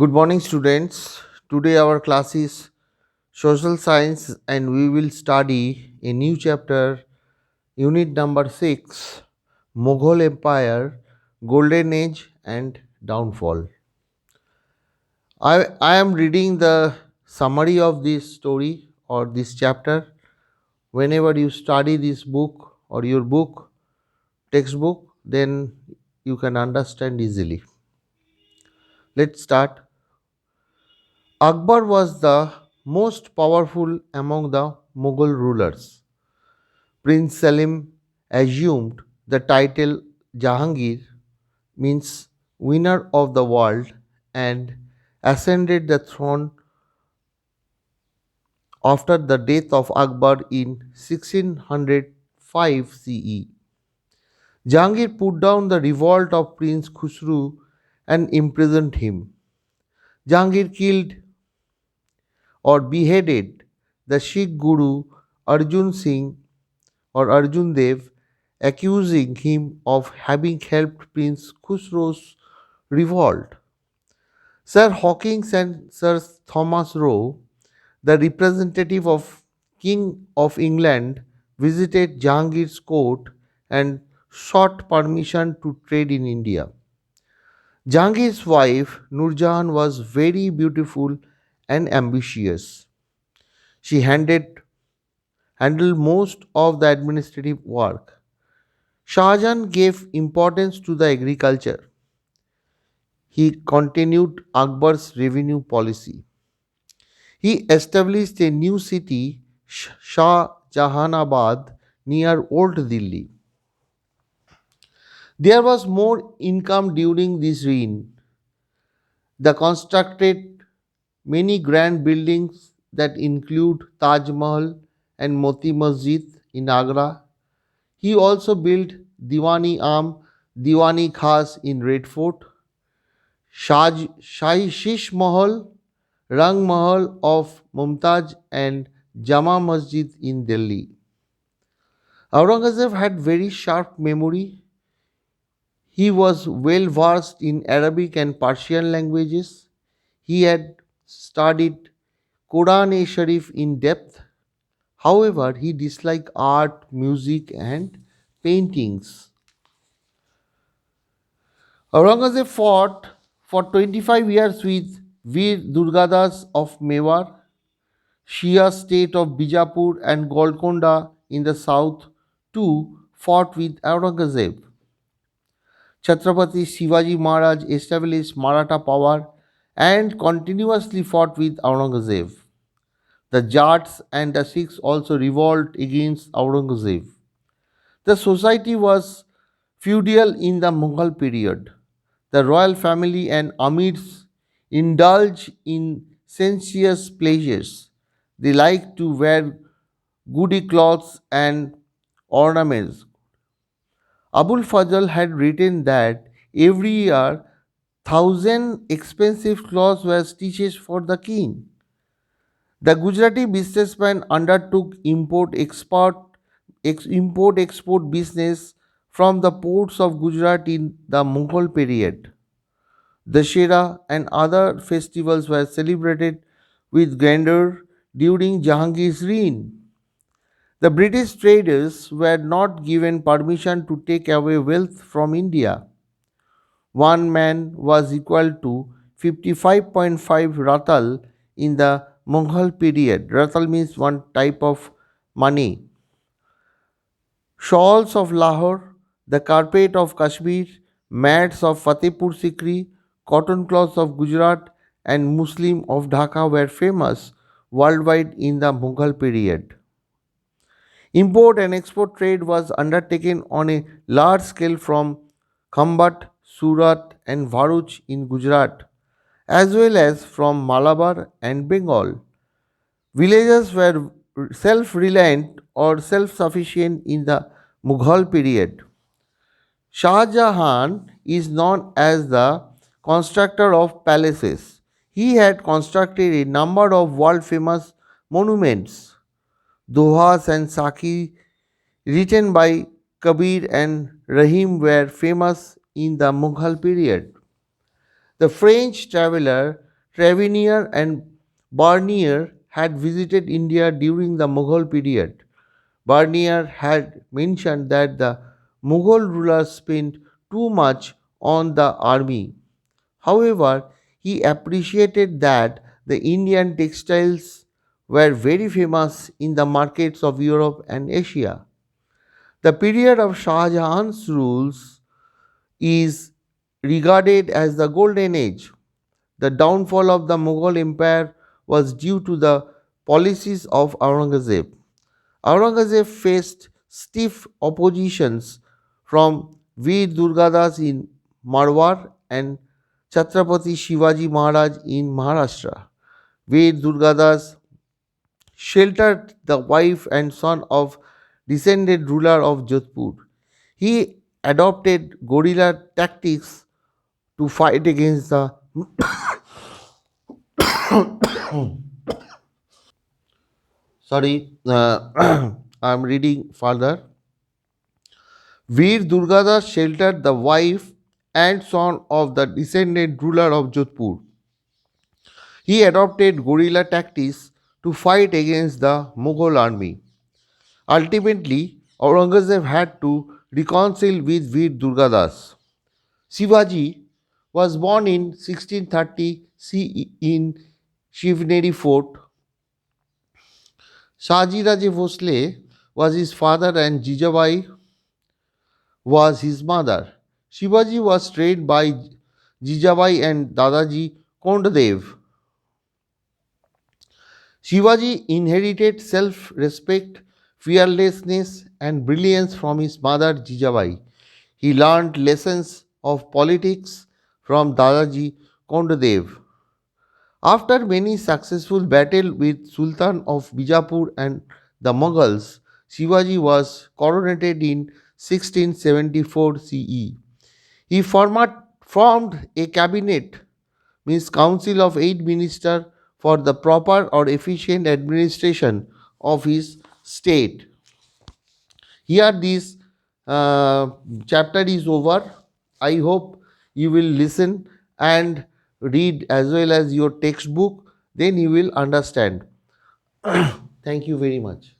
Good morning, students. Today, our class is Social Science, and we will study a new chapter, Unit number 6, Mughal Empire, Golden Age, and Downfall. I am reading the summary of this story or this chapter. Whenever you study this book or your book, textbook, then you can understand easily. Let's start. Akbar was the most powerful among the Mughal rulers. Prince Salim assumed the title Jahangir, means winner of the world, and ascended the throne after the death of Akbar in 1605 CE. Jahangir put down the revolt of Prince Khusru and imprisoned him. Jahangir killed or beheaded the Sikh Guru Arjun Singh or Arjun Dev, accusing him of having helped Prince Khusro's revolt. Sir Hawkins and Sir Thomas Roe, the representative of King of England, visited Jahangir's court and sought permission to trade in India. Jahangir's wife Nurjahan was very beautiful and ambitious. She handled most of the administrative work. Shah Jahan gave importance to the agriculture. He continued Akbar's revenue policy. He established a new city, Shah Jahanabad, near Old Delhi. There was more income during this reign. The constructed many grand buildings that include Taj Mahal and Moti Masjid in Agra. He also built Diwani Am, Diwani Khas in Red Fort, Shahi Shish Mahal, Rang Mahal of Mumtaz, and Jama Masjid in Delhi. Aurangzeb had very sharp memory. He was well versed in Arabic and Persian languages. He had studied Quran e Sharif in depth. However, he disliked art, music, and paintings. Aurangzeb fought for 25 years with Veer Durgadas of Mewar, Shia state of Bijapur, and Golconda in the south too fought with Aurangzeb. Chhatrapati Shivaji Maharaj established Maratha power and continuously fought with Aurangzeb. The Jats and the Sikhs also revolted against Aurangzeb. The society was feudal in the Mughal period. The royal family and amirs indulged in sensuous pleasures. They liked to wear goody cloths and ornaments. Abul Fazl had written that every year thousand expensive clothes were stitched for the king. The Gujarati businessman undertook import export business from the ports of Gujarat in the Mughal period. Dussehra and other festivals were celebrated with grandeur during Jahangir's reign. The British traders were not given permission to take away wealth from India. One man was equal to 55.5 ratal in the Mughal period. Ratal means one type of money. Shawls of Lahore, the carpet of Kashmir, mats of Fatehpur Sikri, cotton cloths of Gujarat, and Muslim of Dhaka were famous worldwide in the Mughal period. Import and export trade was undertaken on a large scale from Khambat, Surat, and Bharuch in Gujarat, as well as from Malabar and Bengal. Villages were self reliant or self sufficient in the Mughal period. Shah Jahan is known as the constructor of palaces. He had constructed a number of world famous monuments. Dohas and Saki, written by Kabir and Rahim, were famous in the Mughal period. The French traveler Trevenier and Barnier had visited India during the Mughal period. Barnier had mentioned that the Mughal rulers spent too much on the army. However, he appreciated that the Indian textiles were very famous in the markets of Europe and Asia. The period of Shah Jahan's rules is regarded as the Golden Age. The downfall of the Mughal Empire was due to the policies of Aurangzeb. Aurangzeb faced stiff oppositions from Veer Durgadas in Marwar and Chhatrapati Shivaji Maharaj in Maharashtra. Veer Durgadas sheltered the wife and son of descended ruler of Jodhpur. He adopted guerrilla tactics to fight against the I'm reading further. Veer Durgadas sheltered the wife and son of the descended ruler of Jodhpur. He adopted guerrilla tactics to fight against the Mughal army. Ultimately, Aurangzeb had to reconcile with Veer Durgadas. Shivaji was born in 1630 CE in Shivneri Fort. Shaji Raje Bhosle was his father and Jijabai was his mother. Shivaji was trained by Jijabai and Dadaji Kondadev. Shivaji inherited self respect, fearlessness, and brilliance from his mother Jijabai. He learned lessons of politics from Dadaji Kondadev. After many successful battles with Sultan of Bijapur and the Mughals, Shivaji was coronated in 1674 CE. He formed a cabinet, means council of 8 ministers for the proper or efficient administration of his state. Here this uh, chapter is over. I hope you will listen and read as well as your textbook, then you will understand. Thank you very much.